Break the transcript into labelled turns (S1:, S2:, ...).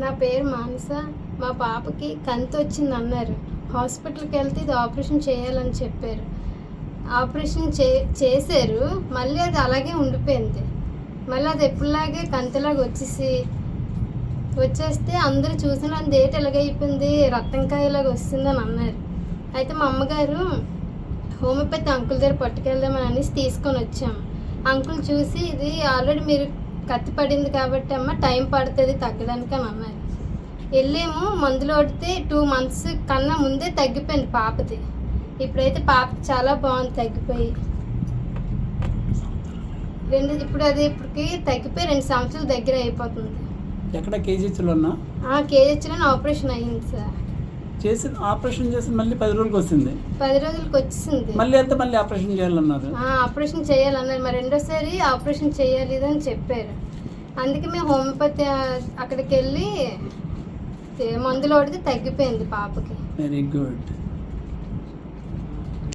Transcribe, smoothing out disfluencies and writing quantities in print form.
S1: నా పేరు మానస. మా పాపకి కంతి వచ్చింది అన్నారు. హాస్పిటల్కి వెళ్తే ఇది ఆపరేషన్ చేయాలని చెప్పారు. ఆపరేషన్ చేశారు. మళ్ళీ అది అలాగే ఉండిపోయింది. మళ్ళీ అది ఎప్పుడులాగే కంతిలాగా వచ్చేస్తే అందరూ చూసినంత డేట్ ఎలాగైపోయింది, రక్తంకాయలాగా వస్తుందని అన్నారు. అయితే మా అమ్మగారు హోమియోపతి అంకుల్ దగ్గర పట్టుకెళ్దామని అనేసి తీసుకొని వచ్చాము. అంకుల్ చూసి ఇది ఆల్రెడీ మీరు కత్తి పడింది కాబట్టి అమ్మ టైం పడుతుంది తగ్గడానికి అని అన్నారు. వెళ్ళేమో మందులు కొడితే 2 months కన్నా ముందే తగ్గిపోయింది పాపది. ఇప్పుడైతే పాపకి చాలా బాగుంది, తగ్గిపోయి ఇప్పటికి తగ్గిపోయి 2 సంవత్సరాల దగ్గర అయిపోతుంది.
S2: ఎక్కడ కేజీహెచ్లోనా?
S1: కేజీహెచ్లోనే ఆపరేషన్ అయ్యింది సార్.
S2: ఆపరేషన్ చేసి మళ్ళీ 10 రోజులకి వస్తుంది.
S1: 10 రోజులకి వచ్చింది.
S2: మళ్ళీ ఆపరేషన్ చేయాలన్నారు.
S1: ఆపరేషన్ చేయాలన్నారు. మరి రెండోసారి ఆపరేషన్ చేయాలి అని చెప్పారు. అందుకే మేము హోమియోపతి అక్కడికి వెళ్ళి మందులు కొడితే తగ్గిపోయింది పాపకి.
S2: Very good.